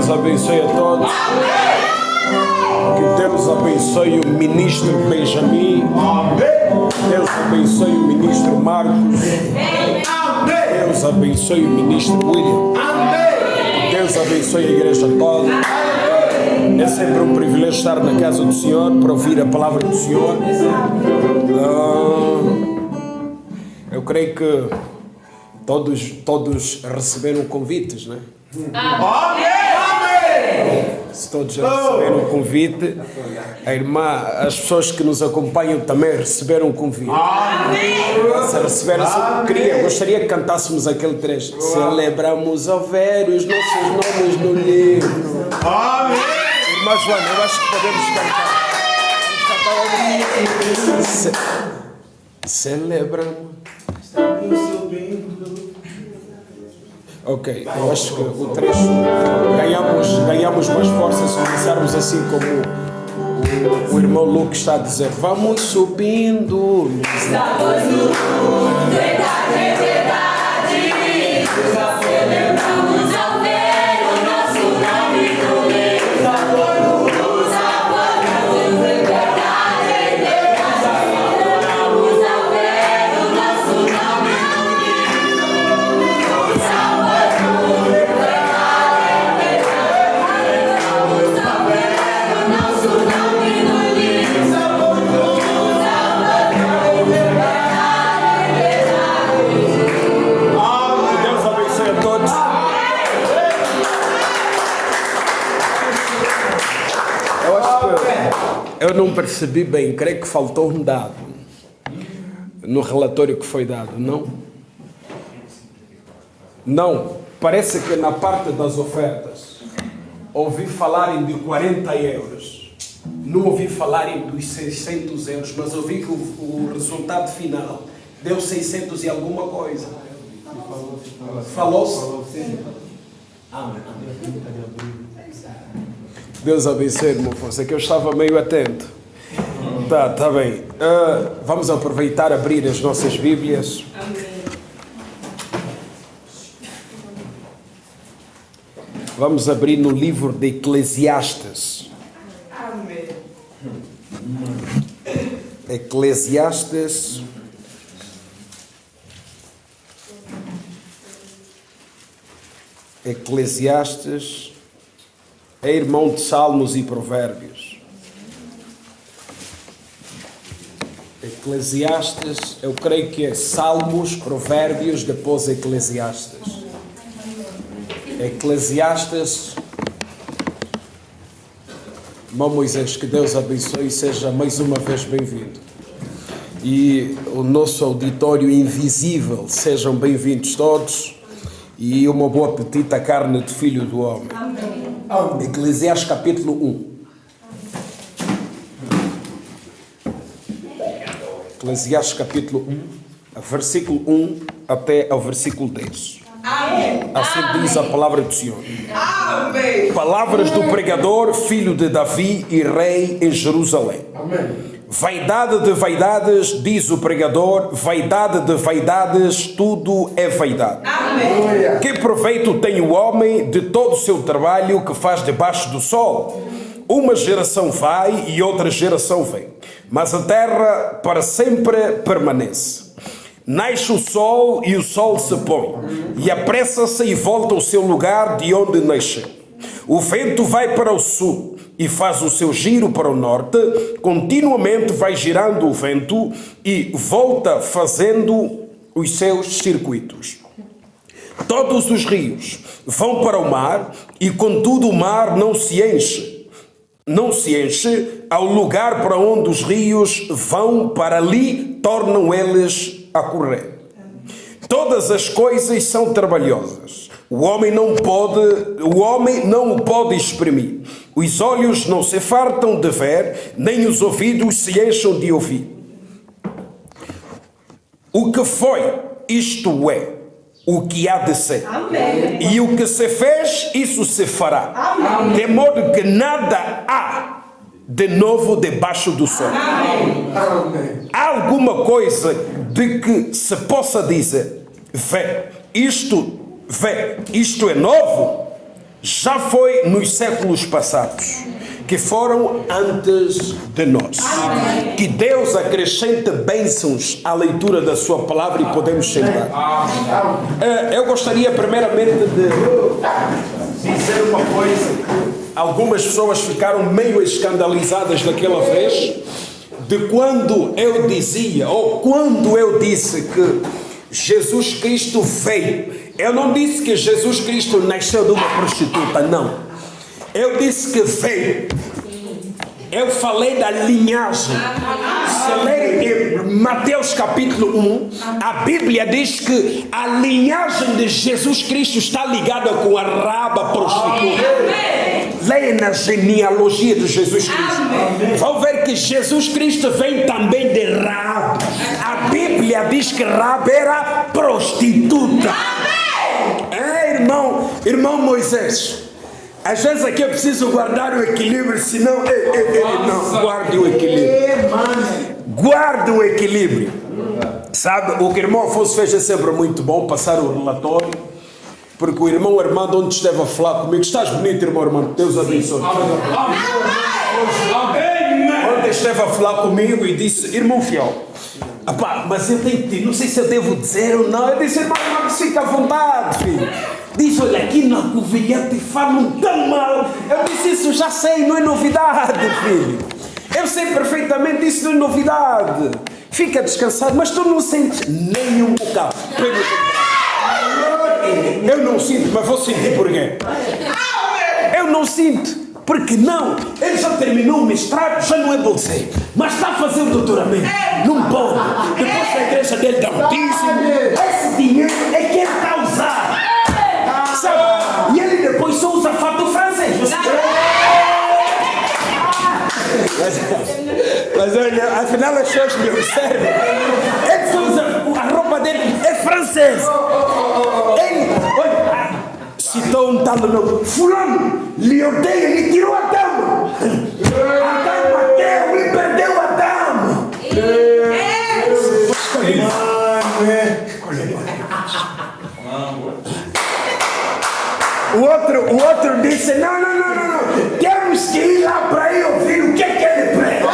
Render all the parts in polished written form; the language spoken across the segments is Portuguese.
Deus abençoe a todos. Que Deus abençoe o ministro Benjamin. Deus abençoe o ministro Marcos. Deus abençoe o ministro William. Deus abençoe a igreja toda. É sempre um privilégio estar na casa do Senhor para ouvir a palavra do Senhor. Eu creio que todos receberam convites, né? Se todos receberam o convite, a irmã, as pessoas que nos acompanham também receberam o convite. Se receberam, gostaria que cantássemos aquele trecho. Celebramos ao ver os nossos nomes no livro. Irmã Joana, eu acho que podemos cantar. Celebramos. Ok, eu acho que o trecho ganhamos mais força se começarmos assim como o irmão Luke está a dizer. Vamos subindo. Estamos no mundo, verdade é verdade. Nós celebramos ao ver o nosso nome no livro. Nos apagamos, verdade é verdade. Celebramos ao ver o nosso nome no livro. Nos apagamos, verdade é verdade. Celebramos ao ver o nosso nome no livro. Nos apagamos, verdade é verdade. Deus abençoe a todos. Eu acho que eu não percebi bem, creio que faltou um dado no relatório que foi dado, não? Não, parece que na parte das ofertas ouvi falarem de 40 euros, não ouvi falarem dos 600 euros, mas ouvi que o resultado final deu 600 e alguma coisa. Falou-se? Deus abençoe, irmão Afonso, é que eu estava meio atento. Tá bem. Vamos aproveitar, abrir as nossas Bíblias. Vamos abrir no livro de Eclesiastes. Eclesiastes. Eclesiastes é irmão de Salmos e Provérbios. Eclesiastes, eu creio que é Salmos, Provérbios, depois Eclesiastes. Eclesiastes. Irmão Moisés, que Deus abençoe e seja mais uma vez bem-vindo. E o nosso auditório invisível, sejam bem-vindos todos. E uma boa apetite à carne do Filho do Homem. Amém. Eclesiastes capítulo 1. Eclesiastes capítulo 1, versículo 1 até ao versículo 10. Amém. Assim diz a palavra do Senhor. Amém. Palavras do pregador, filho de Davi e rei em Jerusalém. Amém. Vaidade de vaidades, diz o pregador, vaidade de vaidades, tudo é vaidade. Amém. Que proveito tem o homem de todo o seu trabalho que faz debaixo do sol? Uma geração vai e outra geração vem, mas a terra para sempre permanece. Nasce o sol e o sol se põe, e apressa-se e volta ao seu lugar de onde nasceu. O vento vai para o sul e faz o seu giro para o norte, continuamente vai girando o vento e volta fazendo os seus circuitos. Todos os rios vão para o mar e contudo o mar não se enche ao lugar para onde os rios vão, para ali tornam eles a correr. Todas as coisas são trabalhosas. O homem não o pode exprimir. Os olhos não se fartam de ver, nem os ouvidos se enchem de ouvir. O que foi, isto é, o que há de ser. Amém. E o que se fez, isso se fará. Amém. De modo que nada há de novo debaixo do sol. Amém. Há alguma coisa de que se possa dizer, vê, isto é novo? já foi nos séculos passados, que foram antes de nós. Amém. Que Deus acrescente bênçãos à leitura da sua palavra e podemos sentar. Eu gostaria primeiramente de dizer uma coisa. Algumas pessoas ficaram meio escandalizadas daquela vez, de quando eu dizia, ou quando eu disse que Jesus Cristo veio. Eu não disse que Jesus Cristo nasceu de uma prostituta, não. Eu disse que veio. Eu falei da linhagem. Se ler em Mateus capítulo 1, a Bíblia diz que a linhagem de Jesus Cristo está ligada com a Raba prostituta. Leia na genealogia de Jesus Cristo. Vão ver que Jesus Cristo vem também de Raba. A Bíblia diz que Raba era prostituta. Irmão Moisés, às vezes aqui eu preciso guardar o equilíbrio, senão não, guarde o equilíbrio. Guarde o equilíbrio. Sabe, o que o irmão Afonso fez é sempre muito bom, passar o relatório, porque o irmão Armando, onde esteve a falar comigo, estás bonito, irmão Armando, Deus abençoe. Ontem esteve a falar comigo e disse, irmão fiel, mas eu tenho que, não sei se eu devo dizer ou não. Eu disse, irmão, fica à vontade, filho. Diz, olha, aqui na Covilhã te falam tão mal. Eu disse, isso já sei, não é novidade, filho. Eu sei perfeitamente, isso não é novidade. Fica descansado, mas tu não sentes nenhum bocado. Eu não sinto, mas vou sentir por quê? Eu não sinto. Porque não, ele já terminou o mestrado, já não é bolseiro, mas está a fazer o doutoramento. Não pode. Depois a igreja dele dá um dízimo. Esse dinheiro é que ele está a usar. Sabe? E ele depois só usa fato francês. Mas olha, afinal as pessoas me observam. Ele só usa, a roupa dele é francesa. Ele, olha, citou um tal nome. Fulano lhe odeia, lhe tirou a dama. A dama deu, lhe perdeu a dama. O outro disse, não. Temos que ir lá para ir ouvir o que é que ele prega.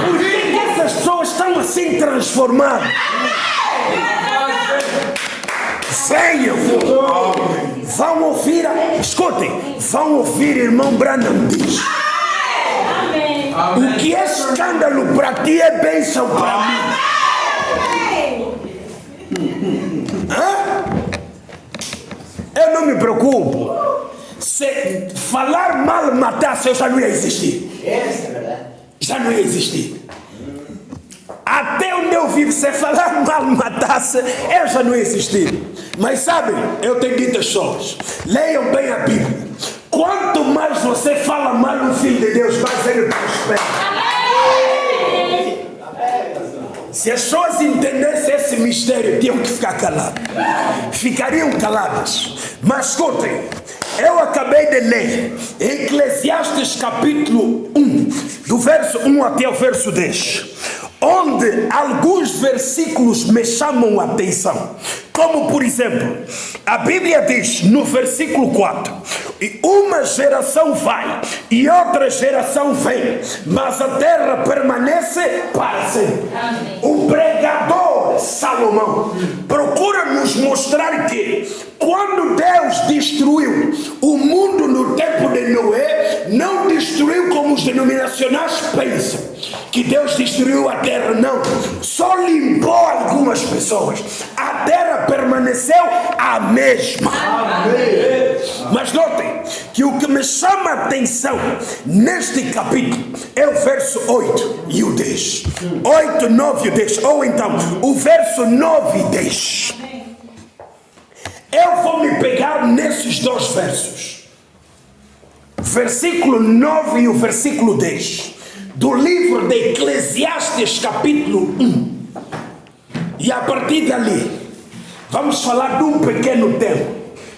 Por que essas pessoas estão assim transformadas? Venham, vão ouvir, escutem, vão ouvir irmão Branham diz. O que é escândalo para ti é bênção para mim. Eu não me preocupo. Se falar mal matasse, eu já não ia existir. Já não ia existir. Até onde eu vivo, se falar mal matasse, eu já não ia existir. Mas sabem, eu tenho dito às pessoas, leiam bem a Bíblia. Quanto mais você fala mal do Filho de Deus, mais ele prospera. Se as pessoas entendessem esse mistério, tinham que ficar caladas. Ficariam caladas. Mas escutem, eu acabei de ler Eclesiastes capítulo 1, do verso 1 até o verso 10. Onde alguns versículos me chamam a atenção. Como por exemplo, a Bíblia diz no versículo 4: e uma geração vai e outra geração vem, mas a terra permanece para sempre. Amém. O pregador Salomão procura nos mostrar que quando Deus destruiu o mundo no tempo de Noé, não destruiu como os denominacionais pensam, que Deus destruiu a terra. Não, só limpou algumas pessoas. A terra permaneceu a mesma. Amém. Mas notem que o que me chama a atenção neste capítulo é o verso 8 e o 10. 8, 9 e o 10. Ou então o verso 9 e 10. Eu vou me pegar nesses dois versos, versículo 9 e o versículo 10 do livro de Eclesiastes capítulo 1. E a partir dali vamos falar de um pequeno tema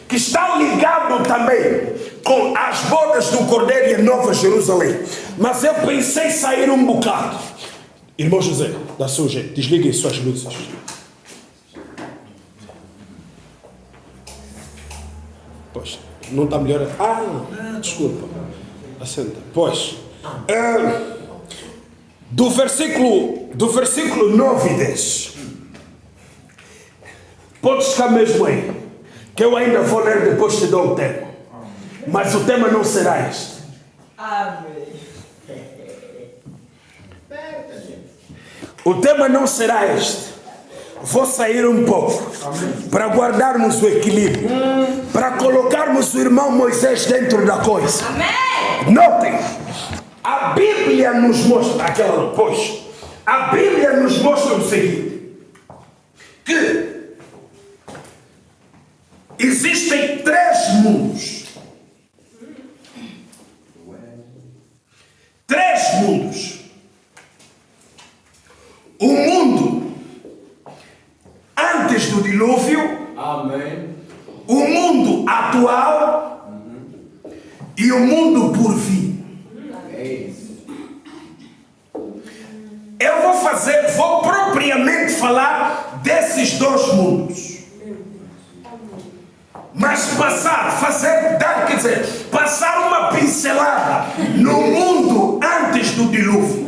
que está ligado também com as bodas do Cordeiro e a Nova Jerusalém. Mas eu pensei sair um bocado. Irmão José, dá seu jeito, desligue suas luzes. Não está melhor? Desculpa. Assenta. Pois. Do versículo 9 e 10. Pode ficar mesmo aí. Que eu ainda vou ler, depois te dou o tema. Mas o tema não será este. Amém. O tema não será este. Vou sair um pouco para guardarmos o equilíbrio, para colocarmos o irmão Moisés dentro da coisa. Amém. Notem, a Bíblia nos mostra a Bíblia nos mostra o seguinte: que existem 3 mundos. 3 mundos. O mundo antes do dilúvio. Amém. O mundo atual. E o mundo por vir. Eu vou propriamente falar desses 2 mundos. Mas passar uma pincelada no mundo antes do dilúvio.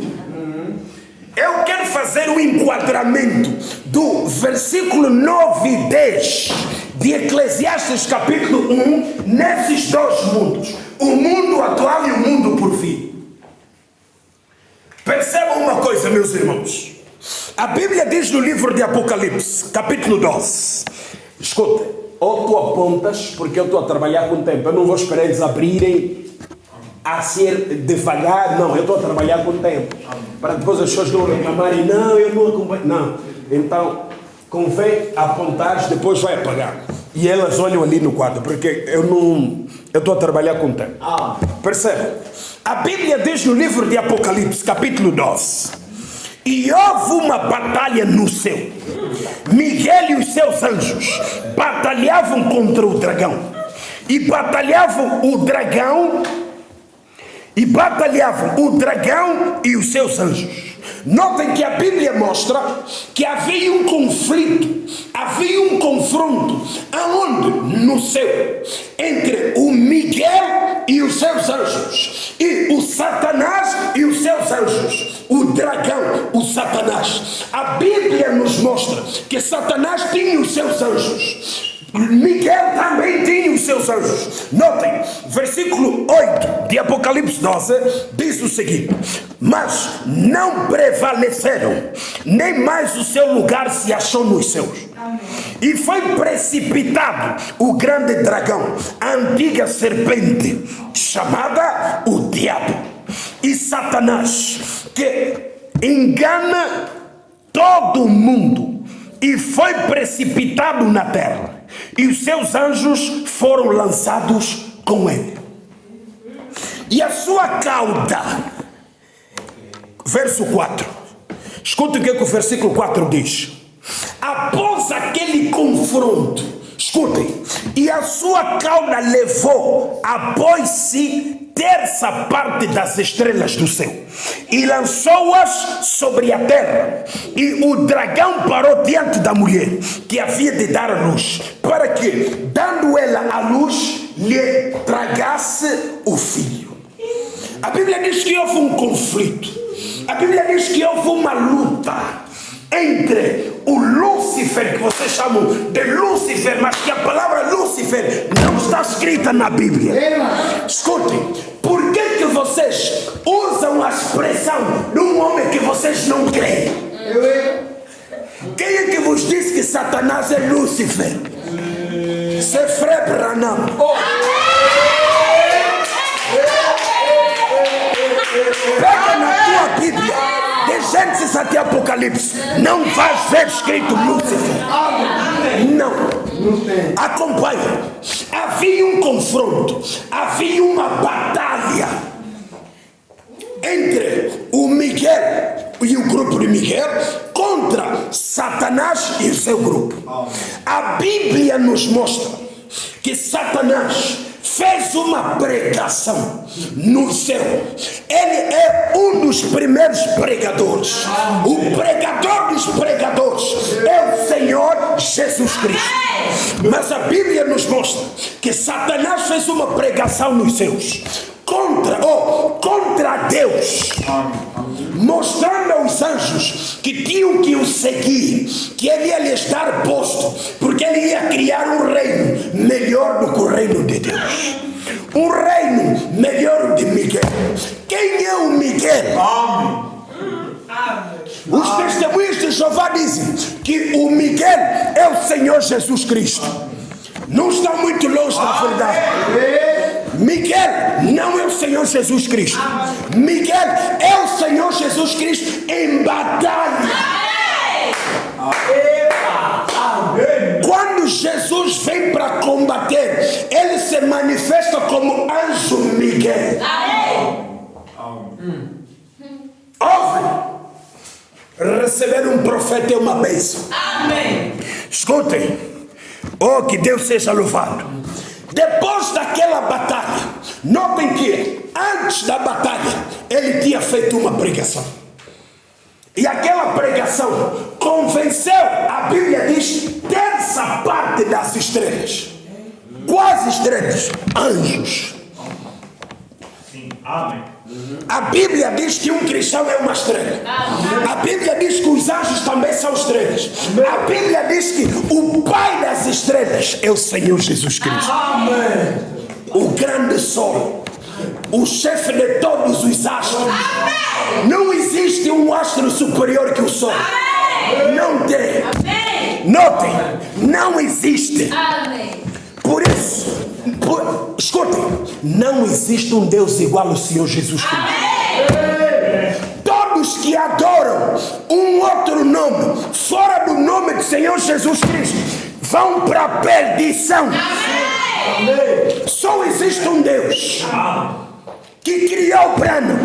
Eu quero fazer o enquadramento do versículo 9 e 10 de Eclesiastes capítulo 1 nesses 2 mundos. O mundo atual e o mundo por vir. Percebam uma coisa, meus irmãos. A Bíblia diz no livro de Apocalipse, capítulo 12. Escuta, ou tu apontas, porque eu estou a trabalhar com o tempo. Eu não vou esperar eles abrirem a ser devagar. Não, eu estou a trabalhar com o tempo. Para depois as pessoas não reclamarem. Não, eu não acompanho. Não. Então, convém apontar, depois vai apagar. E elas olham ali no quadro, porque eu estou a trabalhar com o tempo. Percebe? A Bíblia diz no livro de Apocalipse, capítulo 12. E houve uma batalha no céu. Miguel e os seus anjos batalhavam contra o dragão. E batalhavam o dragão e os seus anjos. Notem que a Bíblia mostra que havia um conflito, havia um confronto. Aonde? No céu. Entre o Miguel e os seus anjos. E o Satanás e os seus anjos. O dragão, o Satanás. A Bíblia nos mostra que Satanás tinha os seus anjos. Miguel também tinha os seus anjos. Notem, versículo 8 de Apocalipse 12 diz o seguinte: mas não prevaleceram, nem mais o seu lugar se achou nos céus. E foi precipitado o grande dragão, a antiga serpente, chamada o diabo e Satanás, que engana todo o mundo, e foi precipitado na terra. E os seus anjos foram lançados com ele. E a sua cauda, verso 4. Escuta o que o versículo 4 diz. Após aquele confronto, escutem, e a sua cauda levou após si terça parte das estrelas do céu e lançou-as sobre a terra, e o dragão parou diante da mulher que havia de dar a luz, para que, dando ela a luz, lhe tragasse o filho. A Bíblia diz que houve um conflito, a Bíblia diz que houve uma luta entre o Lúcifer, que vocês chamam de Lúcifer, mas que a palavra Lúcifer não está escrita na Bíblia. Escutem, por que vocês usam a expressão de um homem que vocês não creem? Quem é que vos disse que Satanás é Lúcifer? Sefre Branham. Pega na tua Bíblia, de Gênesis até Apocalipse, não vais ver escrito Lúcifer. Não. Acompanha. Havia um confronto, havia uma batalha entre o Miguel e o grupo de Miguel contra Satanás e o seu grupo. A Bíblia nos mostra que Satanás fez uma pregação no céu. Ele é um dos primeiros pregadores. O pregador dos pregadores é o Senhor Jesus Jesus Cristo. Mas a Bíblia nos mostra que Satanás fez uma pregação nos céus contra Deus, mostrando aos anjos que tinham que o seguir, que ele ia lhes dar posto, porque ele ia criar um reino melhor do que o reino de Deus, um reino melhor de Miguel. Quem é o Miguel? Os testemunhos de Jeová dizem que o Miguel é o Senhor Jesus Cristo. Não está muito longe da verdade. Miguel não é o Senhor Jesus Cristo. Miguel é o Senhor Jesus Cristo em batalha. Quando Jesus vem para combater, ele se manifesta como anjo Miguel. Ouve. Receber um profeta é uma bênção. Escutem. Oh, que Deus seja louvado. Depois daquela batalha, notem que antes da batalha ele tinha feito uma pregação. E aquela pregação convenceu, a Bíblia diz, terça parte das estrelas. Quais estrelas? Anjos. Sim, amém. A Bíblia diz que um cristão é uma estrela. A Bíblia diz que os anjos também são estrelas. A Bíblia diz que o Pai das estrelas é o Senhor Jesus Cristo. O grande sol, o chefe de todos os astros. Não existe um astro superior que o sol. Não tem. Notem, não existe. Por isso, escutem, não existe um Deus igual ao Senhor Jesus Cristo. Todos que adoram um outro nome fora do nome do Senhor Jesus Cristo vão para a perdição. Só existe um Deus que criou o plano.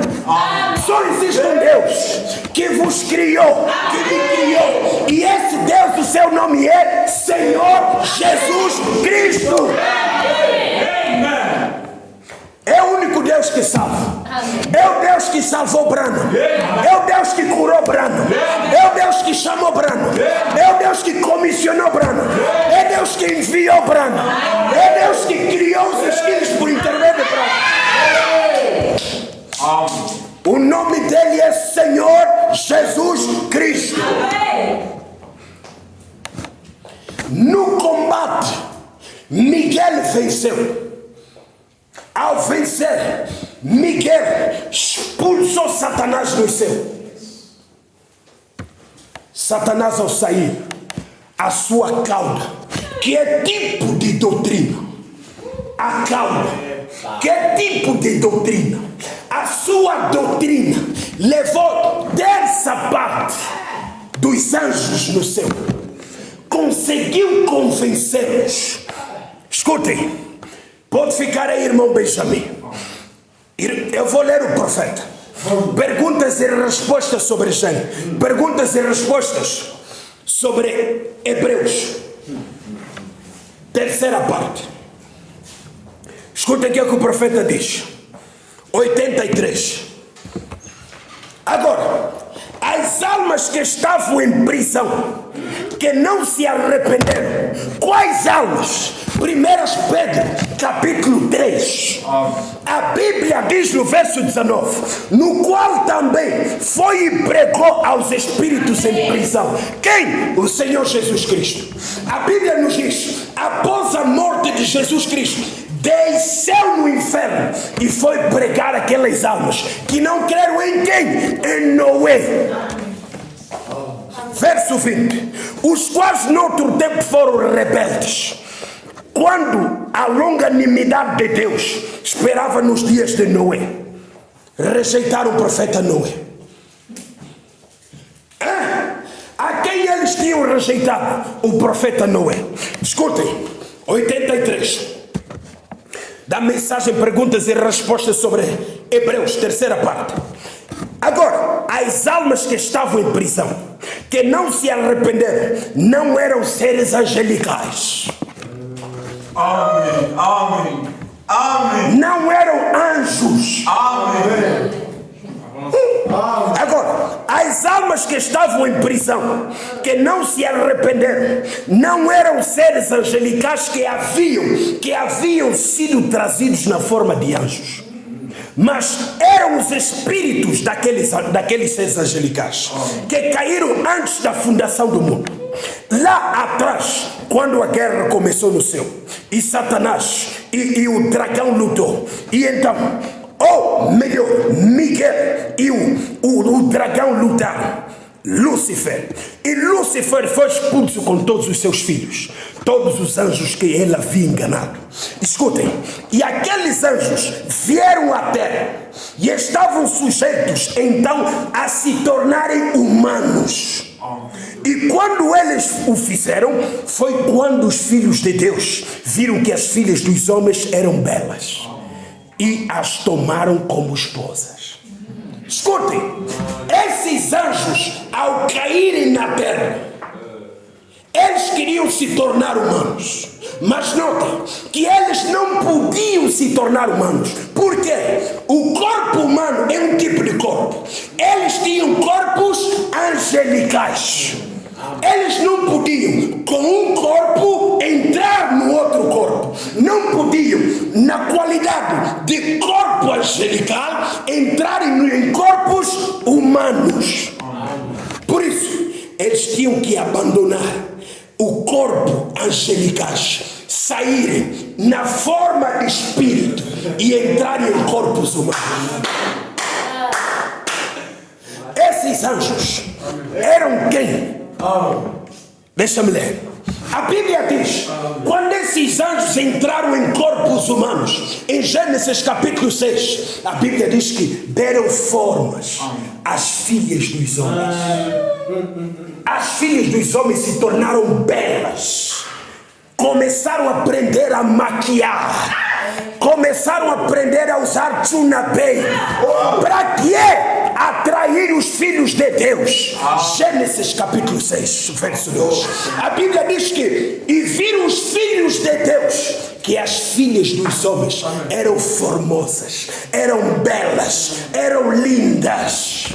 Só existe um Deus que vos criou, que me criou. E esse Deus, o seu nome é Senhor Jesus Cristo. É o único Deus que salva. É o Deus que salvou Brano. É o Deus que curou Brano. É o Deus que chamou Brano. É o Deus que comissionou Brano. É Deus que enviou Brano. É Deus que criou os esquilos por intermédio de Brano. O nome dele é Senhor Jesus Cristo. No combate, Miguel venceu. Ao vencer, Miguel expulsou Satanás do céu. Satanás, ao sair, a sua cauda, que é tipo de doutrina, a cauda, que é tipo de doutrina, a sua doutrina levou terça parte dos anjos no céu. Conseguiu convencê-los. Escutem, pode ficar aí, irmão Benjamin. Eu vou ler o profeta. Perguntas e respostas sobre Gênesis. Perguntas e respostas sobre Hebreus. Terceira parte. Escuta aqui o que o profeta diz. 83. Agora, as almas que estavam em prisão, que não se arrependeram. Quais almas? 1 Pedro, capítulo 3. A Bíblia diz no verso 19: no qual também foi e pregou aos espíritos em prisão. Quem? O Senhor Jesus Cristo. A Bíblia nos diz: após a morte de Jesus Cristo, desceu no inferno e foi pregar aquelas almas que não creram em quem? Em Noé. Verso 20: os quais noutro tempo foram rebeldes, quando a longanimidade de Deus esperava nos dias de Noé, rejeitaram o profeta Noé. A quem eles tinham rejeitado? O profeta Noé. Escutem, 83. Da mensagem, perguntas e respostas sobre Hebreus, terceira parte. Agora, as almas que estavam em prisão, que não se arrependeram, não eram seres angelicais. Amém, amém, amém. Não eram anjos. Amém. Agora, As almas que estavam em prisão, que não se arrependeram, não eram seres angelicais que haviam sido trazidos na forma de anjos, mas eram os espíritos daqueles seres angelicais que caíram antes da fundação do mundo. Lá atrás, quando a guerra começou no céu, e Satanás e o dragão lutou, e então, ou melhor, Miguel e o dragão lutaram, Lúcifer, e Lúcifer foi expulso com todos os seus filhos, todos os anjos que ele havia enganado. Escutem, e aqueles anjos vieram à terra e estavam sujeitos então a se tornarem humanos. E quando eles o fizeram, foi quando os filhos de Deus viram que as filhas dos homens eram belas e as tomaram como esposas. Escutem, esses anjos, ao caírem na terra, eles queriam se tornar humanos, mas notem que eles não podiam se tornar humanos. Por quê? O corpo humano é um tipo de corpo. Eles tinham corpos angelicais. Eles não podiam, com um corpo, entrar no outro corpo. Não podiam, na qualidade de corpo angelical, entrarem em corpos humanos. Por isso, eles tinham que abandonar o corpo angelical, saírem na forma de espírito e entrarem em corpos humanos. Esses anjos eram quem? Deixa-me ler. A Bíblia diz, quando esses anjos entraram em corpos humanos, em Gênesis capítulo 6, a Bíblia diz que deram formas às filhas dos homens. As filhas dos homens se tornaram belas, começaram a aprender a maquiar, começaram a aprender a usar tchunabei. Para quê? Atrair os filhos de Deus. Gênesis capítulo 6, verso 2. A Bíblia diz que e viram os filhos de Deus que as filhas dos homens eram formosas, eram belas, eram lindas.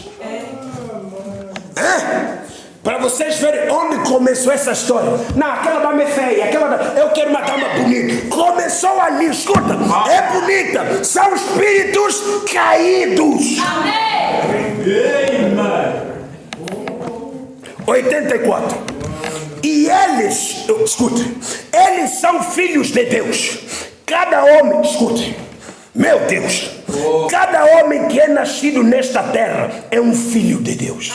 Para vocês verem onde começou essa história. Não, aquela dama é feia, eu quero uma dama bonita. Começou ali, escuta, é bonita. São espíritos caídos. Amém. 84. E eles, escute, eles são filhos de Deus. Cada homem, escute, meu Deus, cada homem que é nascido nesta terra é um filho de Deus.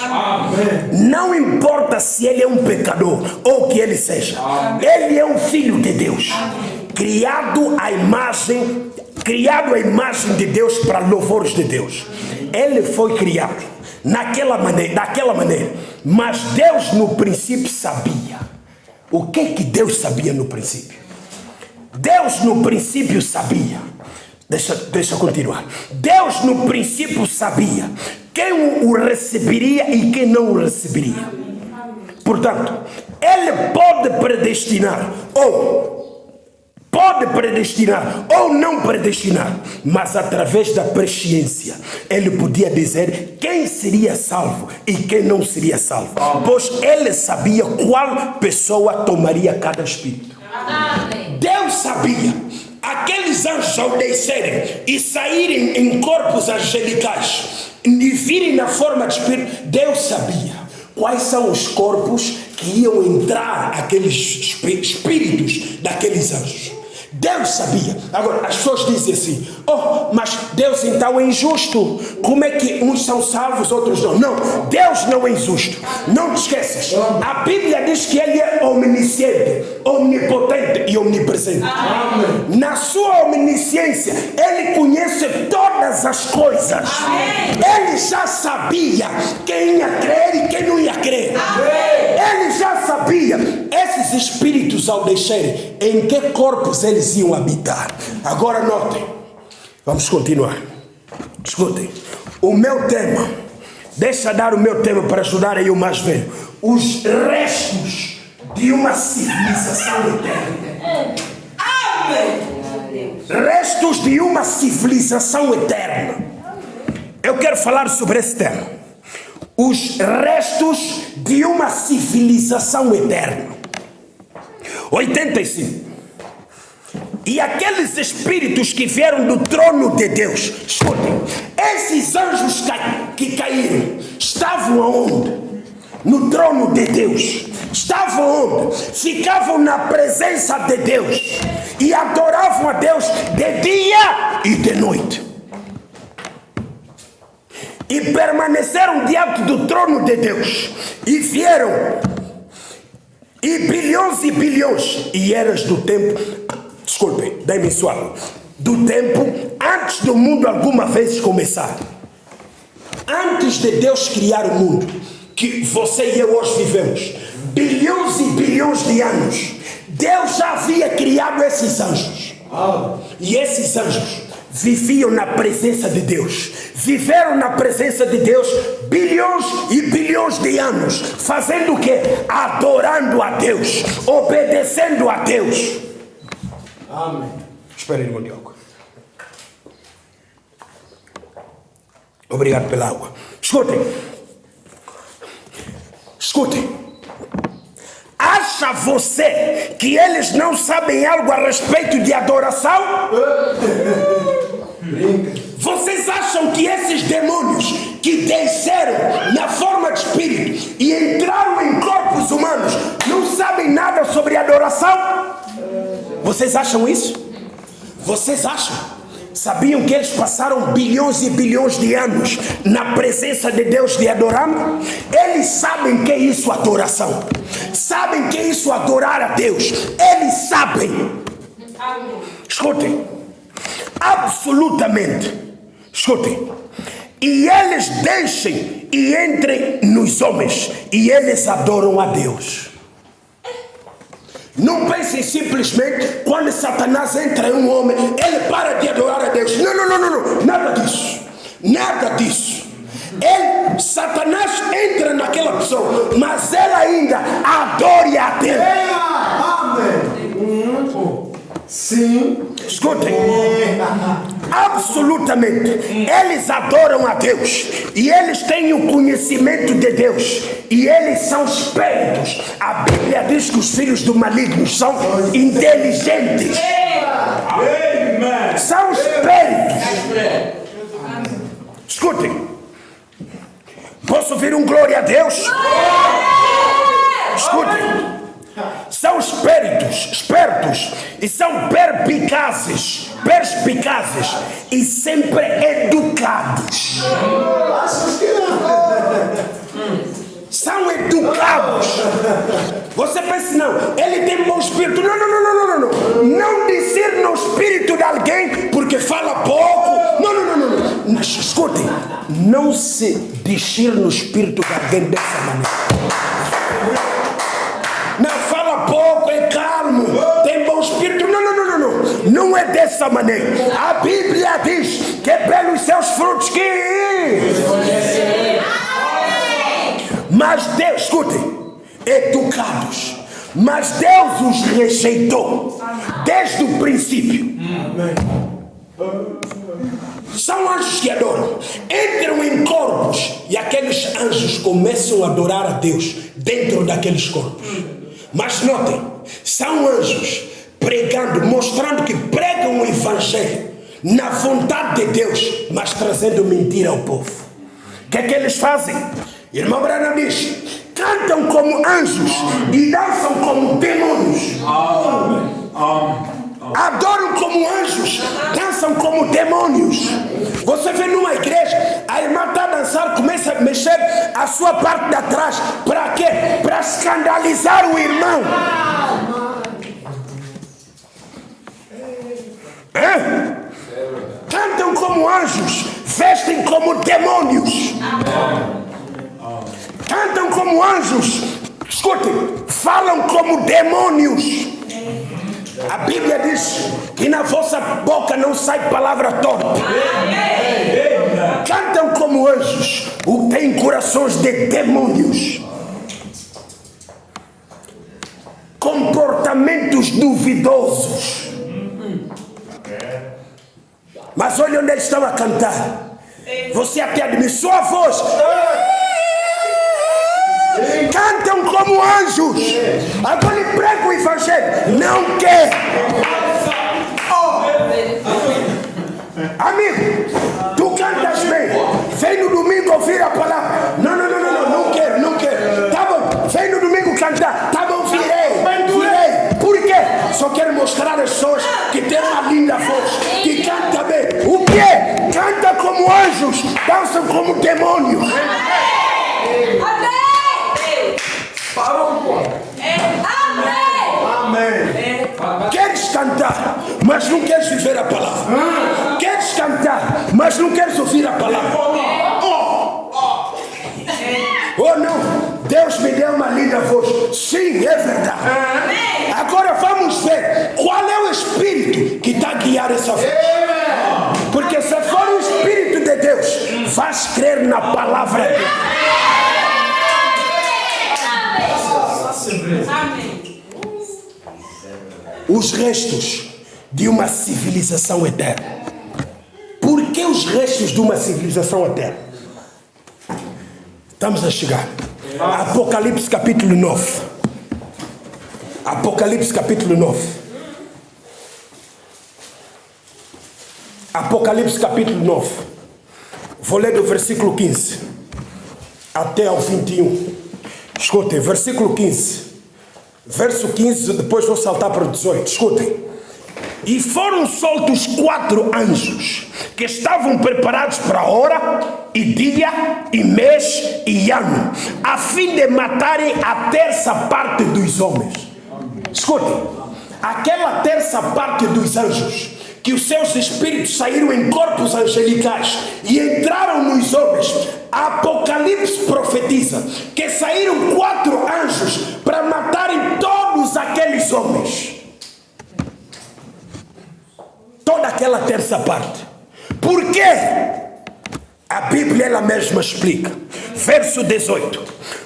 Não importa se ele é um pecador ou o que ele seja, ele é um filho de Deus, criado à imagem de Deus, para louvores de Deus. Ele foi criado daquela maneira, mas Deus no princípio sabia. O que Deus sabia no princípio? Deus no princípio sabia. Deixa eu continuar. Deus no princípio sabia quem o receberia e quem não o receberia. Portanto, ele pode predestinar ou não predestinar, mas através da presciência ele podia dizer quem seria salvo e quem não seria salvo, pois ele sabia qual pessoa tomaria cada espírito. Deus sabia. Aqueles anjos, ao descerem e saírem em corpos angelicais e virem na forma de espírito, Deus sabia quais são os corpos que iam entrar aqueles espíritos daqueles anjos. Deus sabia. Agora, as pessoas dizem assim, mas Deus então é injusto. Como é que uns são salvos, outros não? Não, Deus não é injusto. Não te esqueças. A Bíblia diz que Ele é omnisciente, onipotente e omnipresente. Amém. Na sua omnisciência, Ele conhece todas as coisas. Amém. Ele já sabia quem ia crer e quem não ia crer. Amém. Ele já sabia esses espíritos, ao descerem, em que corpos eles iam habitar. Agora notem, vamos continuar. Escutem, o meu tema, deixa dar o meu tema para ajudar aí o mais velho. Os restos de uma civilização eterna. Amém. Restos de uma civilização eterna. Eu quero falar sobre esse tema. os restos de uma civilização eterna. 85. E aqueles espíritos que vieram do trono de Deus, escutem, esses anjos que caíram, estavam aonde? No trono de Deus. Estavam onde? Ficavam na presença de Deus e adoravam a Deus de dia e de noite. E permaneceram diante do trono de Deus. E vieram, e bilhões, e eras do tempo, desculpem, dê-me suave, do tempo antes do mundo alguma vez começar. Antes de Deus criar o mundo, que você e eu hoje vivemos, bilhões e bilhões de anos, Deus já havia criado esses anjos. E esses anjos viviam na presença de Deus, viveram na presença de Deus bilhões e bilhões de anos, fazendo o quê? Adorando a Deus, obedecendo a Deus. Amém. Espera aí, irmão Diogo. Obrigado pela água. Escutem. Acha você que eles não sabem algo a respeito de adoração? Vocês acham que esses demônios que desceram na forma de espírito e entraram em corpos humanos não sabem nada sobre adoração? Vocês acham isso? Vocês acham? Sabiam que eles passaram bilhões e bilhões de anos na presença de Deus de adorando? Eles sabem que é isso adoração. Sabem que é isso adorar a Deus. Eles sabem. Escutem. Absolutamente. Escutem. E eles deixem e entrem nos homens. E eles adoram a Deus. Não pensem simplesmente quando Satanás entra em um homem, ele para de adorar a Deus. Não, nada disso. Nada disso. Satanás entra naquela pessoa, mas ele ainda adora a Deus. Amém. Sim. Escutem. Absolutamente. Eles adoram a Deus. E eles têm o conhecimento de Deus. E eles são espíritos. A Bíblia diz que os filhos do maligno são inteligentes. São espíritos. Escutem. Posso ouvir um glória a Deus? Escutem. São espertos e são perspicazes e sempre educados. São educados. Você pensa, não, ele tem bom espírito. Não dizer no espírito de alguém porque fala pouco. Não. Escutem, não se discir no espírito de alguém dessa maneira. Não, fala pouco, é calmo, tem bom espírito. Não é dessa maneira. A Bíblia diz que é pelos seus frutos que... Mas Deus, escutem, educados. Mas Deus os rejeitou desde o princípio. São anjos que adoram. Entram em corpos e aqueles anjos começam a adorar a Deus dentro daqueles corpos. Mas notem, são anjos pregando, mostrando que pregam o evangelho na vontade de Deus, mas trazendo mentira ao povo. O que é que eles fazem? Irmão Branham diz, cantam como anjos e dançam como demônios. Adoram como anjos, dançam como demônios. Você vê numa igreja, a irmã está a dançar, começa a mexer a sua parte de trás. Para quê? Para escandalizar o irmão. Cantam como anjos, vestem como demônios. Cantam como anjos, escutem, falam como demônios. A Bíblia diz que na vossa boca não sai palavra torta. Cantam como anjos, têm corações de demônios. Comportamentos duvidosos. Mas olha onde eles estão a cantar. Você até admite sua voz. Cantam como anjos. Agora ele prega o evangelho. Não quer. Amigo, tu cantas bem. Vem no domingo ouvir a palavra. Não quero. Tá bom, vem no domingo cantar. Tá bom, virei. Por quê? Só quero mostrar às pessoas que tem uma linda voz, que canta bem. O quê? Canta como anjos, dançam como demônios. Amém. Queres cantar, mas não queres viver a palavra. Queres cantar, mas não queres ouvir a palavra. Oh não, Deus me deu uma linda voz. Sim, é verdade. Agora vamos ver qual é o Espírito que está a guiar essa voz. Porque se for o Espírito de Deus, vais crer na palavra de Deus. Amém. Os restos de uma civilização eterna. Por que os restos de uma civilização eterna? Estamos a chegar. Apocalipse capítulo 9. Apocalipse capítulo 9. Apocalipse capítulo 9. Vou ler do versículo 15 até ao 21. Escutem, versículo 15. Verso 15, depois vou saltar para o 18. Escutem. E foram soltos 4 anjos que estavam preparados para hora e dia e mês e ano, a fim de matarem a terça parte dos homens. Escutem, aquela terça parte dos anjos, que os seus espíritos saíram em corpos angelicais e entraram nos homens. Apocalipse profetiza que saíram 4 anjos para matarem todos aqueles homens. Toda aquela terça parte. Por quê? A Bíblia ela mesma explica. Verso 18.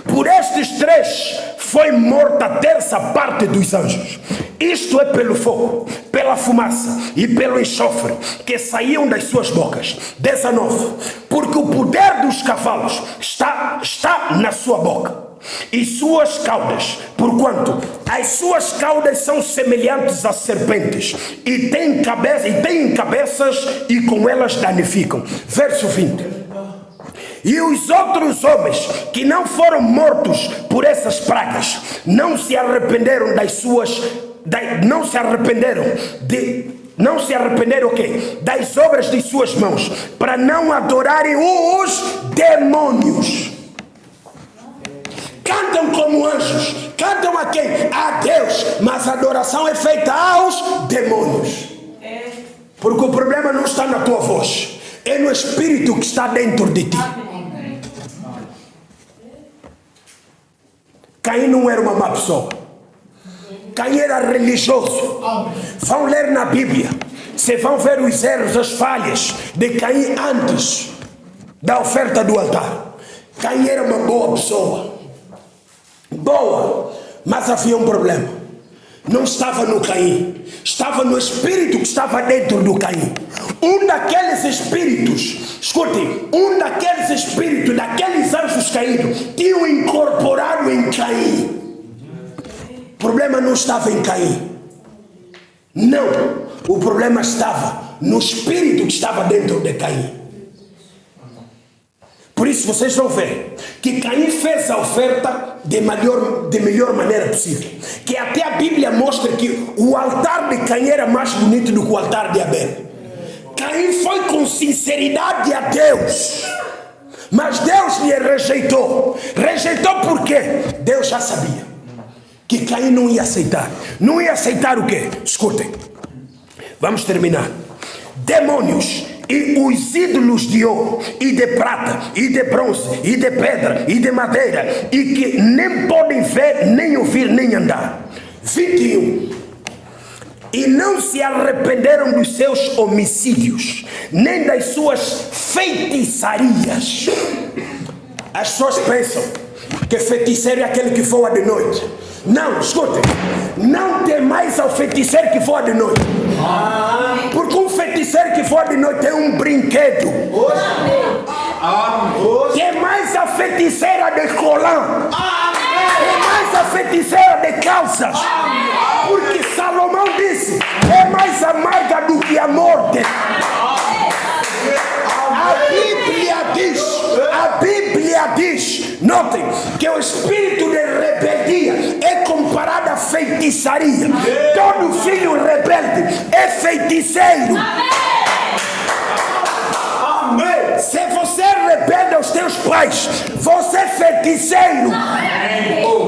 Por estes 3 foi morta a terça parte dos anjos. Isto é pelo fogo, pela fumaça e pelo enxofre que saíam das suas bocas. 19. Porque o poder dos cavalos está na sua boca e suas caudas, porquanto as suas caudas são semelhantes a serpentes e têm cabeças e com elas danificam. Verso 20. E os outros homens que não foram mortos por essas pragas não se arrependeram o quê? Das obras de suas mãos, para não adorarem os demônios. Cantam como anjos. Cantam a quem? A Deus. Mas a adoração é feita aos demônios. Porque o problema não está na tua voz, é no Espírito que está dentro de ti. Caim não era uma má pessoa. Caim era religioso. Vão ler na Bíblia. Vocês vão ver os erros, as falhas de Caim antes da oferta do altar. Caim era uma boa pessoa. Boa. Mas havia um problema. Não estava no Caim. Estava no espírito que estava dentro do Caim. Um daqueles espíritos, escutem, daqueles anjos caídos, tinham incorporado em Caim. O problema não estava em Caim. Não. O problema estava no espírito que estava dentro de Caim. Por isso vocês vão ver que Caim fez a oferta de melhor maneira possível. Que até a Bíblia mostra que o altar de Caim era mais bonito do que o altar de Abel. Caim foi com sinceridade a Deus, mas Deus lhe rejeitou. Rejeitou por quê? Deus já sabia que Caim não ia aceitar. Não ia aceitar o quê? Escutem, vamos terminar. Demônios e os ídolos de ouro e de prata e de bronze e de pedra e de madeira, e que nem podem ver, nem ouvir, nem andar. 21. E não se arrependeram dos seus homicídios, nem das suas feitiçarias. As pessoas pensam que feiticeiro é aquele que voa de noite. Não, escutem, não tem mais ao feiticeiro que voa de noite. Porque um feiticeiro que voa de noite é um brinquedo. é mais a feiticeira de colã, é mais a feiticeira de calças, porque Salomão disse, é mais amarga do que a morte. A Bíblia diz, notem, que o espírito de rebeldia é comparado à feitiçaria. Todo filho rebelde é feiticeiro. Se você é rebelde aos teus pais, você é feiticeiro.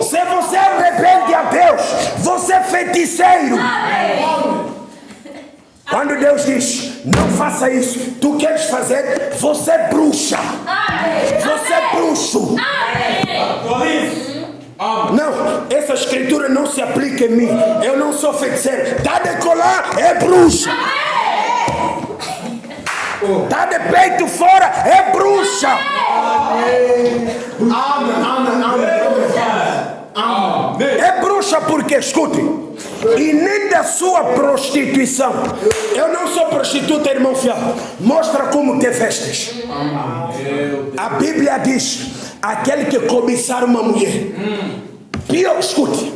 Se você é rebelde a Deus, você é feiticeiro. Quando Deus diz, não faça isso, tu queres fazer, você é bruxa. Você é bruxo. Não, essa escritura não se aplica em mim. Eu não sou feiticeiro. Está de colar, é bruxa. Está de peito fora, é bruxa. É bruxa porque, escute, e nem da sua prostituição. Eu não sou prostituta, irmão fiel. Mostra como te vestes. A Bíblia diz, aquele que cobiçar uma mulher, pior, escute,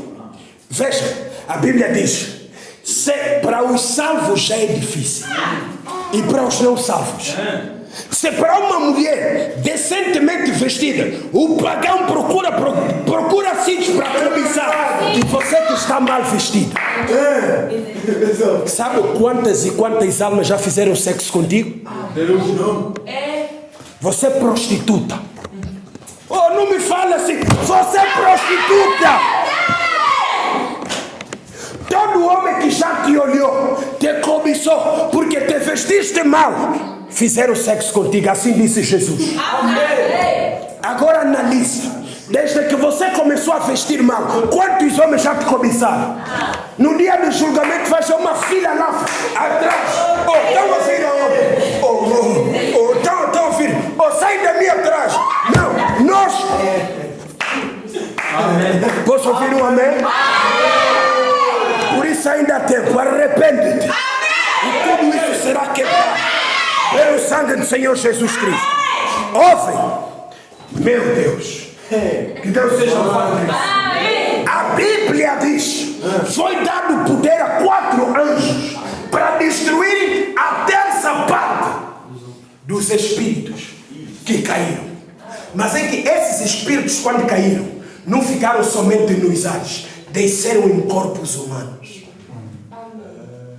veja, a Bíblia diz, para os salvos já é difícil, e para os não salvos. Se para uma mulher decentemente vestida, o pagão procura sítios para cobiçar, e você que está mal vestido. Sabe quantas e quantas almas já fizeram sexo contigo? Deus não. Você é prostituta. Oh, não me fala assim. Você é prostituta. Todo homem que já te olhou, te cobiçou, porque te vestiste mal, fizeram sexo contigo, assim disse Jesus. Agora analisa, desde que você começou a vestir mal, quantos homens já te cobiçaram? No dia do julgamento vai ser uma fila lá atrás. Oh, estão a ouvir aonde? Estão a ouvir? Oh, sai da minha atrás. Não, nós... Amém. Posso ouvir um amém? Por isso ainda há tempo, arrepende-te. E tudo isso será quebrado pelo sangue do Senhor Jesus Cristo. Ouve, meu Deus, que Deus seja louvado. A Bíblia diz, foi dado poder a 4 anjos para destruir a terça parte dos espíritos que caíram. Mas é que esses espíritos, quando caíram, não ficaram somente nos ares, desceram em corpos humanos.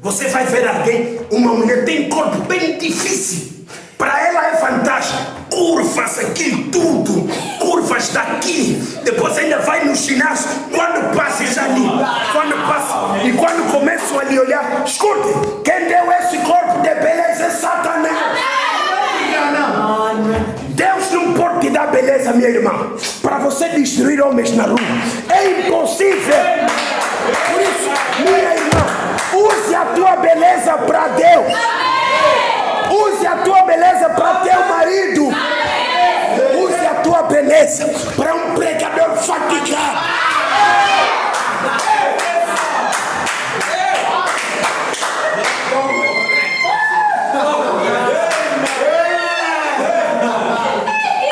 Você vai ver alguém, uma mulher tem corpo bem difícil, para ela é vantagem, curvas aqui tudo, curvas daqui, depois ainda vai no ginásio, quando passas ali, e quando começam a lhe olhar, escute, quem deu esse corpo de beleza é Satanás. Deus não pode te dar beleza, minha irmã, para você destruir homens na rua. É impossível. Por isso, minha irmã, use a tua beleza para Deus. Use a tua beleza para teu marido. Use a tua beleza para um pregador fatigado.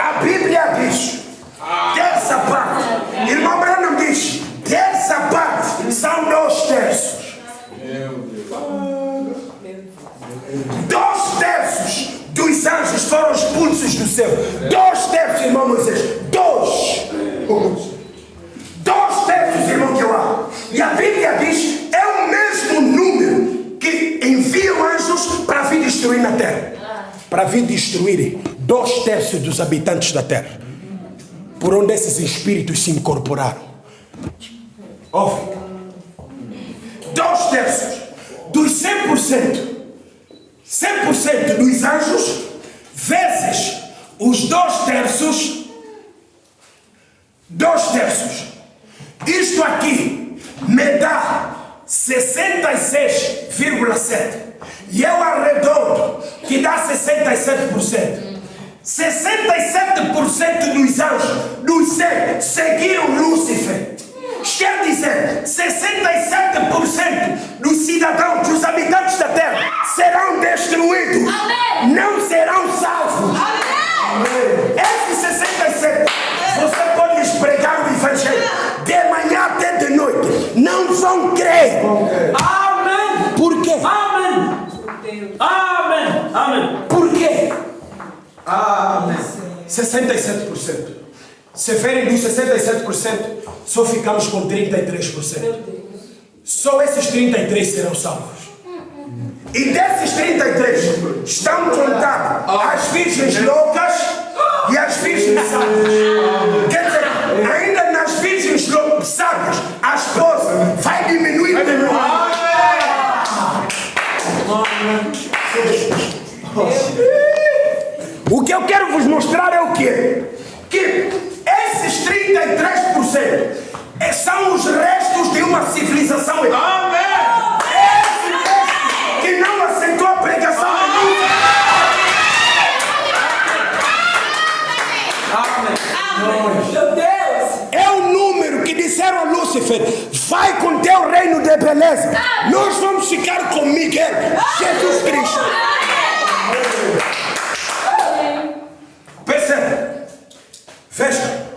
A Bíblia diz, terça parte, irmão Branham diz, terça parte são 2/3. 2/3 dos anjos foram expulsos do céu. 2/3, irmão Moisés. 2/3, irmão João. E a Bíblia diz, é o mesmo número que enviam anjos para vir destruir na terra. Para vir destruir 2/3 dos habitantes da terra. Por onde esses espíritos se incorporaram. Ouve. 2/3 dos 100%. 100% dos anjos, vezes os 2/3. 2/3. Isto aqui me dá 66,7. E eu arredondo, que dá 67%. 67% dos anjos dos 100 seguiram Lúcifer. Quer dizer, 67% dos cidadãos, dos habitantes da terra serão destruídos. Amém. Não serão salvos. Amém. Amém. Por quê? Deus. Amém. Amém. Por quê? Amém. 67%. Se verem dos 67%, só ficamos com 33%. Meu Deus. Só esses 33 serão salvos. E desses 33 estão contados as virgens loucas e as virgens sábias. Quer dizer, ainda nas virgens sábias, a esposa vai diminuir. O que eu quero vos mostrar é o quê? Que esses 33% são os restos de uma civilização. Amém. Esse resto que não aceitou a pregação de Lúcifer. Meu Deus. É o número que disseram a Lúcifer: vai com teu reino de beleza. Nós vamos ficar com Miguel, Jesus Cristo. Percebe? Veja.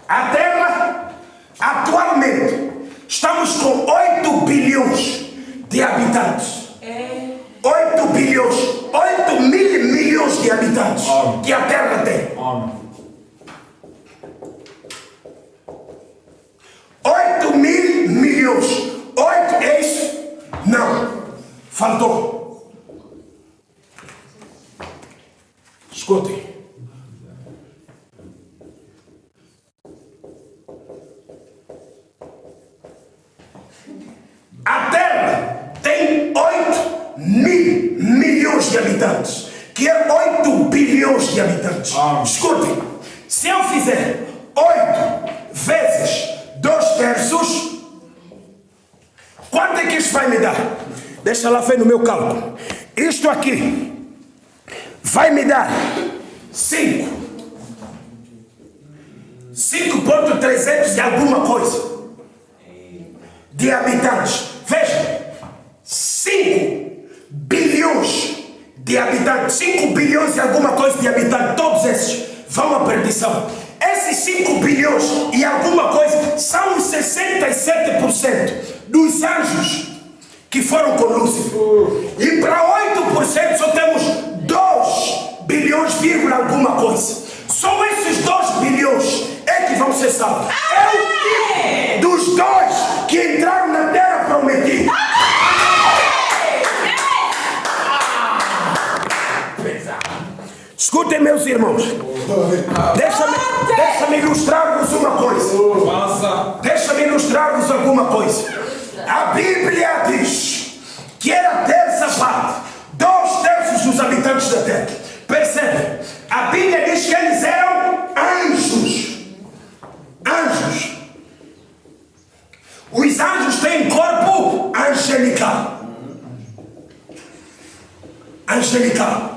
A Terra, atualmente, estamos com 8 bilhões de habitantes. 8 bilhões, 8 mil milhões de habitantes que a Terra tem. 8 mil milhões. 8 é isso? Não. Faltou. Escutem. A Terra tem 8 mil milhões de habitantes, que é 8 bilhões de habitantes. Escutem, se eu fizer 8 vezes 2/3, quanto é que isso vai me dar? Deixa lá ver no meu cálculo. Isto aqui vai me dar 5.300 de alguma coisa de habitantes. Veja, 5 bilhões de habitantes, 5 bilhões e alguma coisa de habitantes, todos esses vão à perdição. Esses 5 bilhões e alguma coisa são os 67% dos anjos que foram com Lúcifer. E para 8% só temos 2 bilhões, vírgula alguma coisa. Só esses 2 bilhões é que vão ser salvos. É o tipo dos 2 que entraram na terra prometida. Escutem, meus irmãos. Deixa-me ilustrar-vos uma coisa. Deixa-me ilustrar-vos alguma coisa. A Bíblia diz que era a terça parte, 2/3 dos habitantes da terra. Percebe? A Bíblia diz que eles eram anjos. Anjos. Os anjos têm corpo angelical. Angelical.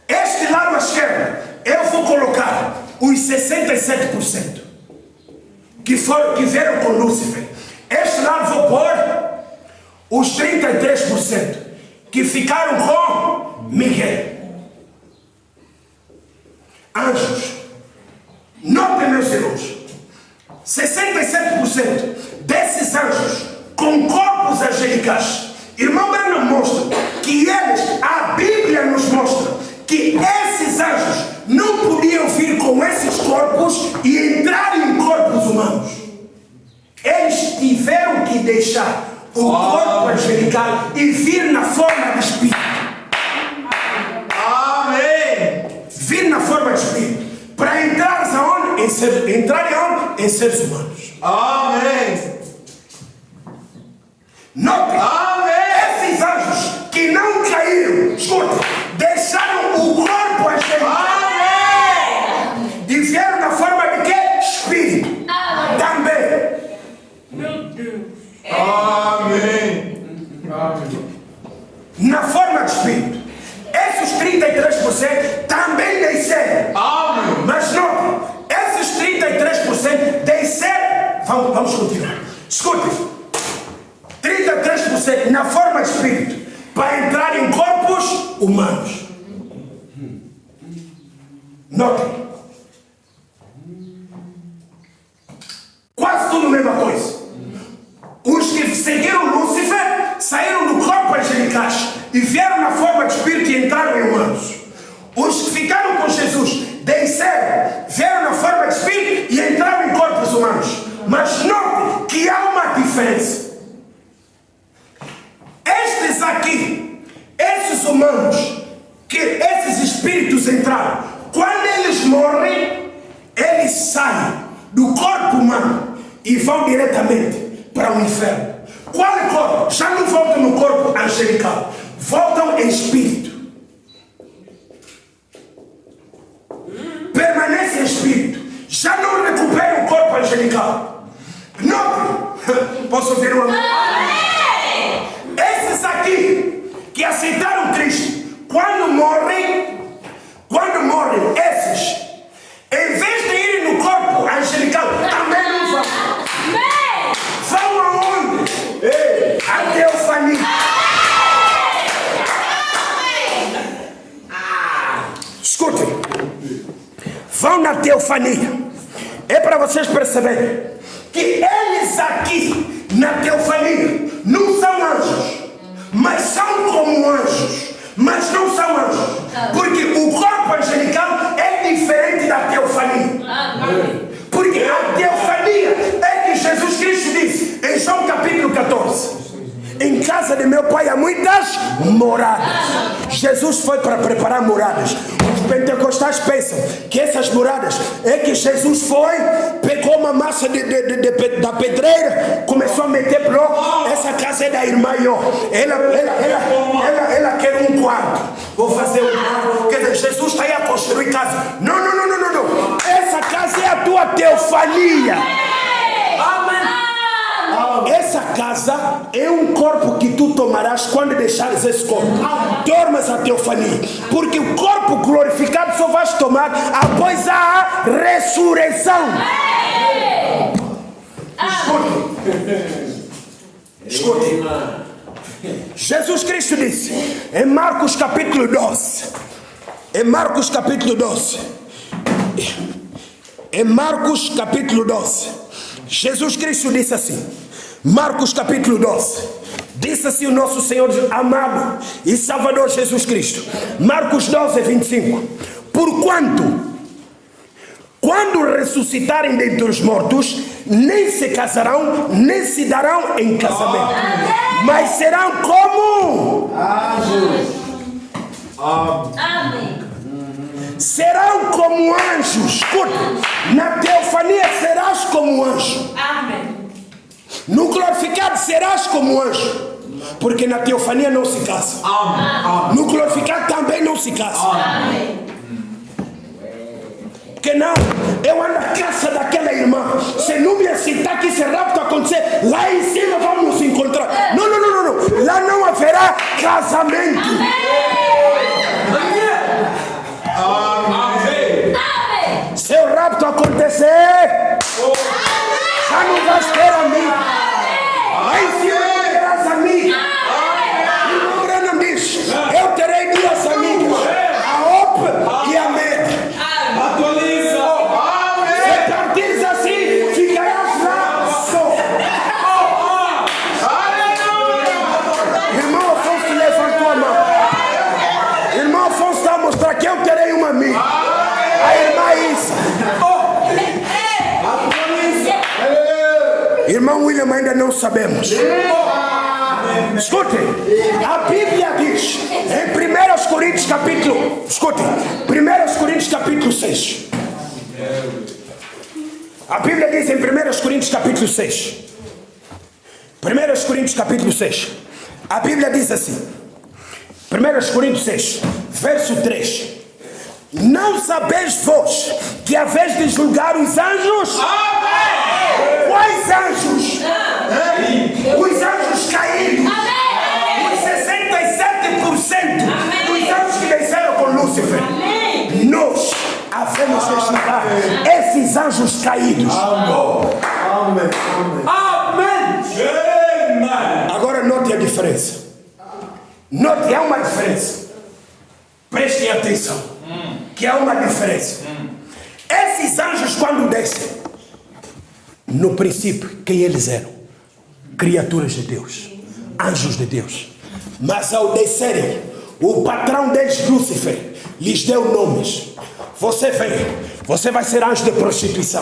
Este lado à esquerda, eu vou colocar os 67% que vieram com Lúcifer. Este lado vou pôr os 33% que ficaram com Miguel. Anjos. Notem, meus irmãos, 67% desses anjos com corpos angelicais. Irmão Branham mostra que eles, a Bíblia nos mostra que esses anjos não podiam vir com esses corpos e entrar em corpos humanos. Eles tiveram que deixar o corpo angelical e vir na forma de espírito. Amém. Vir na forma de espírito. Para entrar aonde? Entrar aonde? Em seres humanos. Amém. Notem. Amém. Esses anjos que não caíram, escuta, deixaram o corpo angelical. Amém. E vieram na forma de quê? Espírito. Também. Meu Deus. Amém. Na forma de espírito. Esses 33% também desceram. Amém. Mas não, esses 33% desceram. Vamos continuar. Escute. 33% na forma de espírito para entrar em corpos humanos. Notem. diferença. Estes aqui, esses humanos, que esses espíritos entraram, quando eles morrem, eles saem do corpo humano e vão diretamente para o inferno. Qual é o corpo? Já não voltam no corpo angelical, voltam em espírito. Permanece em espírito. Já não recuperam o corpo angelical. Não. Posso ouvir uma vez? Esses aqui que aceitaram Cristo, quando morrem, esses, em vez de irem no corpo angelical, também não vão. Vão aonde? A teofania. Escutem. Vão na teofania. É para vocês perceberem que eles aqui na teofania não são anjos, mas são como anjos, mas não são anjos, porque o corpo angelical é diferente da teofania. Porque a teofania é que Jesus Cristo disse em João capítulo 14: em casa de meu pai há muitas moradas. Jesus foi para preparar moradas. Os pentecostais pensam que essas moradas é que Jesus foi, pegou uma massa da pedreira, começou a meter bloco. Essa casa é da irmã Ió. Ela quer um quarto. Vou fazer um quarto. Quer dizer, Jesus está aí a construir casa. Não. Essa casa é a tua teofania. Essa casa é um corpo que tu tomarás quando deixares esse corpo. Dormas a teofania. Porque o corpo glorificado só vais tomar após a ressurreição. Escute. Jesus Cristo disse em Marcos capítulo 12. Em Marcos capítulo 12. Em Marcos capítulo 12. Jesus Cristo disse assim. Marcos capítulo 12. Disse assim o nosso Senhor amado e Salvador Jesus Cristo. Marcos 12, 25. Porquanto, quando ressuscitarem dentre os mortos, nem se casarão, nem se darão em casamento, mas serão como anjos. Amém. Serão como anjos. Escuta, na teofania serás como anjo. Amém. No glorificado serás como anjo. Porque na teofania não se casa. No glorificado também não se casa. Porque não, eu ando na casa daquela irmã. Se não me aceitar que esse rapto acontecer, lá em cima vamos nos encontrar. Não. Lá não haverá casamento. Se o rapto acontecer, já não vais ter amigo. Lá em cima não terás amigo. O Breno diz: eu terei duas amigas, a Op e a Meg. Se partires assim, ficarás lá só. Irmão Afonso levantou a mão. Irmão Afonso está a mostrar que eu terei uma amiga. A irmã Isa. Irmão William, ainda não sabemos. Escutem, a Bíblia diz em 1 Coríntios capítulo, escutem, 1 Coríntios capítulo 6. A Bíblia diz em 1 Coríntios capítulo 6. 1 Coríntios capítulo 6. A Bíblia diz assim. 1 Coríntios 6, verso 3. Não sabeis vós que a vez de julgar os anjos? Quais anjos? Os anjos caídos. Os 67% dos anjos que desceram com Lúcifer. Nós havemos de julgar esses anjos caídos. Agora note a diferença. Note, há uma diferença. Prestem atenção. Que há uma diferença. Esses anjos quando descem, no princípio, quem eles eram? Criaturas de Deus, anjos de Deus. Mas ao descerem, o patrão deles, Lúcifer, lhes deu nomes. Você vem, Você vai ser anjo de prostituição.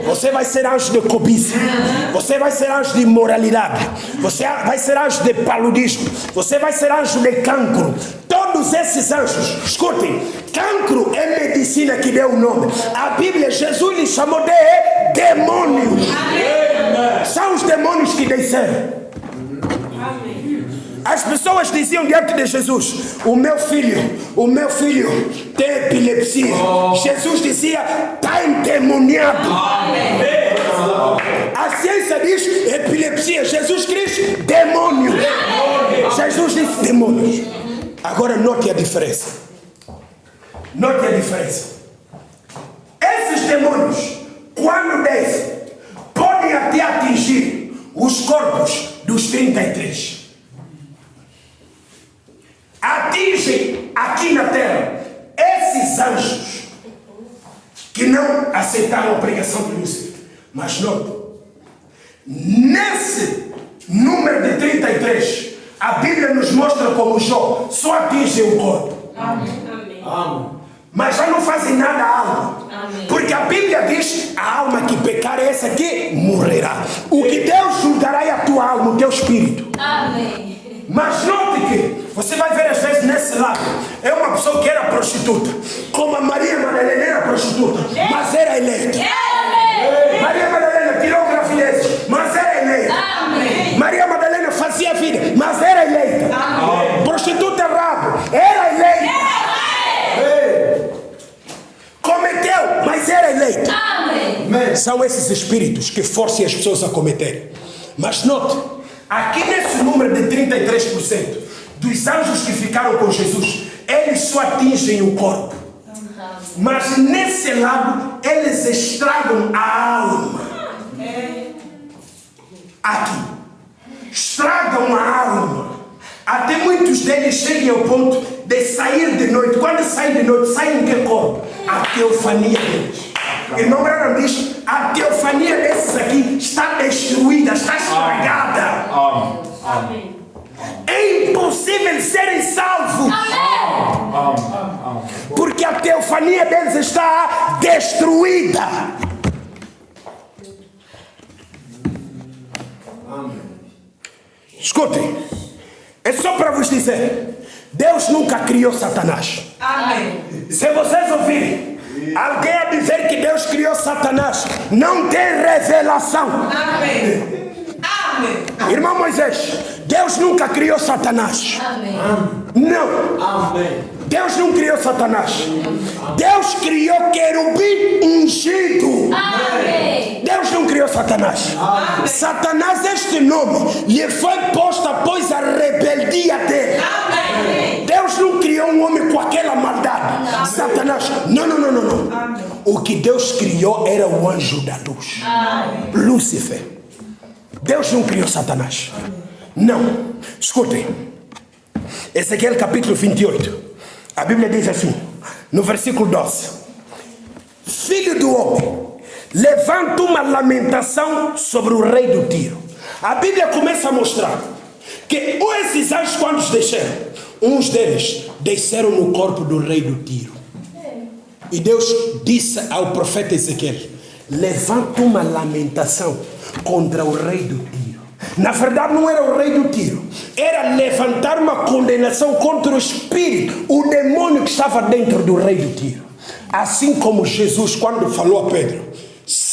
Você vai ser anjo de cobiça. Você vai ser anjo de imoralidade. Você vai ser anjo de paludismo. Você vai ser anjo de cancro. Todos esses anjos, escutem, cancro é medicina que deu o nome. A Bíblia, Jesus lhe chamou de demônios. São os demônios que desceram. As pessoas diziam diante de Jesus: o meu filho tem epilepsia. Jesus dizia: está endemoniado. A ciência diz epilepsia. Jesus diz demônio. Jesus disse demônios. Agora note a diferença. Note a diferença. Esses demônios, quando descem, podem até atingir os corpos dos 33. Atingem aqui na terra esses anjos que não aceitaram a pregação de Lúcifer. Mas note, nesse número de 33, a Bíblia nos mostra como Jó só atinge o corpo. Amém. Mas já não fazem nada à alma. Amém. Porque a Bíblia diz: a alma que pecar, essa que morrerá. O que Deus julgará é a tua alma, o teu espírito. Amém. Mas note que você vai ver às vezes nesse lado, é uma pessoa que era prostituta, como a Maria Madalena era prostituta, mas era eleita. Maria Madalena tirou gravidez, mas era eleita. Maria Madalena fazia vida, mas era eleita. Prostituta errado, era eleita. Cometeu, mas era eleita. São esses espíritos que forçam as pessoas a cometerem. Mas note, aqui nesse número de 33% dos anjos que ficaram com Jesus, eles só atingem o corpo. Mas nesse lado, eles estragam a alma. Aqui. Estragam a alma. Até muitos deles chegam ao ponto de sair de noite. Quando saem de noite, saem em que corpo? A teofania deles. Irmão Branham diz: a teofania desses aqui está destruída, está estragada. Amém. É impossível serem salvos. Porque a teofania deles está destruída. Escutem, é só para vos dizer: Deus nunca criou Satanás. Amém. Se vocês ouvirem alguém a dizer que Deus criou Satanás, não tem revelação. Amém. Amém. Irmão Moisés, Deus nunca criou Satanás. Amém. Não. Amém. Deus não criou Satanás. Deus criou querubim ungido. Amém. Deus não criou Satanás. Amém. Satanás, este nome lhe foi posto após a rebeldia dele. Amém. Deus não criou um homem com aquela maldade. Amém. Satanás, não. Amém. O que Deus criou era o anjo da luz. Amém. Lúcifer. Deus não criou Satanás. Amém. Não. Escutem. Ezequiel capítulo 28. A Bíblia diz assim, no versículo 12: filho do homem, levanta uma lamentação sobre o rei do Tiro. A Bíblia começa a mostrar que esses anjos, quando desceram, uns deles desceram no corpo do rei do Tiro. E Deus disse ao profeta Ezequiel: levanta uma lamentação contra o rei do Tiro. Na verdade não era o rei do Tiro, era levantar uma condenação contra o espírito, o demônio que estava dentro do rei do Tiro. Assim como Jesus, quando falou a Pedro: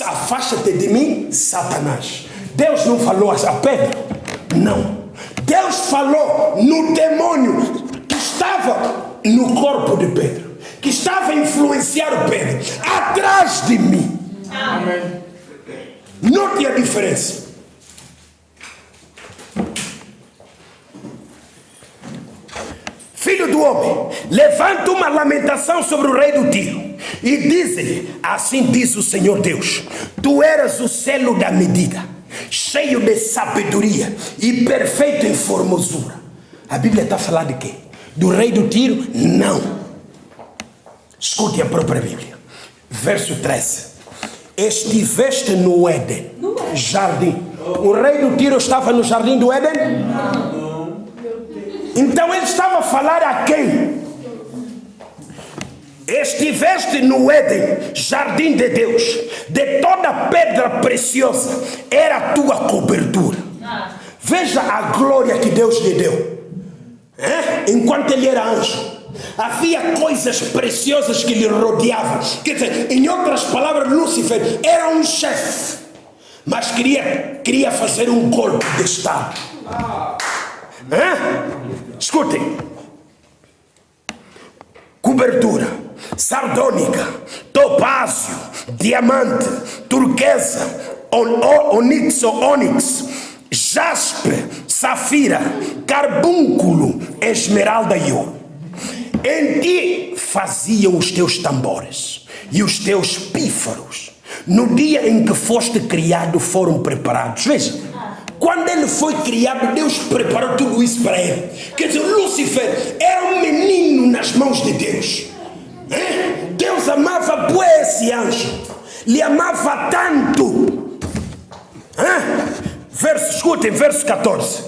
afasta-te de mim, Satanás. Deus não falou a Pedro, não. Deus falou no demônio que estava no corpo de Pedro, que estava a influenciar o Pedro: atrás de mim. Amém. Note a diferença. Filho do homem, levanta uma lamentação sobre o rei do Tiro e diz-lhe: assim diz o Senhor Deus, tu eras o selo da medida, cheio de sabedoria e perfeito em formosura. A Bíblia está a falar de quê? Do rei do Tiro? Não. Escute a própria Bíblia. Verso 13: estiveste no Éden, jardim. O rei do Tiro estava no jardim do Éden? Não. Então ele estava a falar a quem? estiveste no Éden, jardim de Deus, de toda pedra preciosa era a tua cobertura. Veja a glória que Deus lhe deu. Enquanto ele era anjo, havia coisas preciosas que lhe rodeavam. Quer dizer, em outras palavras, Lúcifer era um chefe, mas queria fazer um golpe de estado. Escutem: cobertura sardônica, topázio, diamante, turquesa, ônix, jaspe, safira, carbúnculo, esmeralda e ouro. Em ti faziam os teus tambores e os teus pífaros. No dia em que foste criado foram preparados. Veja, quando ele foi criado, Deus preparou tudo isso para ele. Quer dizer, Lúcifer era um menino nas mãos de Deus. Deus amava esse anjo, lhe amava tanto. Escutem, verso 14: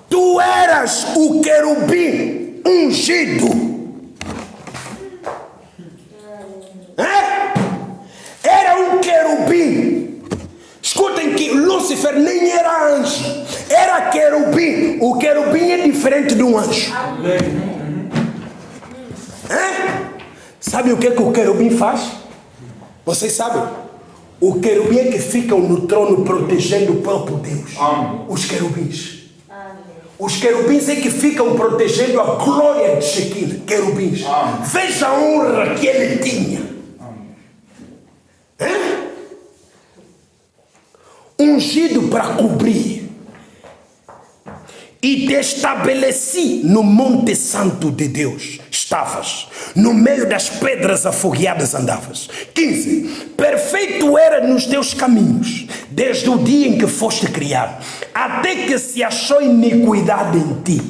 tu eras o querubim ungido. Era um querubim. Escutem que Lúcifer nem era anjo, era querubim. O querubim é diferente de um anjo. Sabe o que o querubim faz? Vocês sabem? O querubim é que ficam no trono protegendo o próprio Deus. Os querubins. Os querubins é que ficam protegendo a glória de Shekinah. Querubins. Veja a honra que ele tinha. Ungido para cobrir. E te estabeleci no monte santo de Deus. Estavas. No meio das pedras afogueadas andavas. 15. Perfeito era nos teus caminhos, desde o dia em que foste criado, até que se achou iniquidade em ti.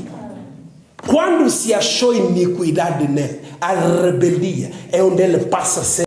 Quando se achou iniquidade nele, a rebeldia é onde ele passa a ser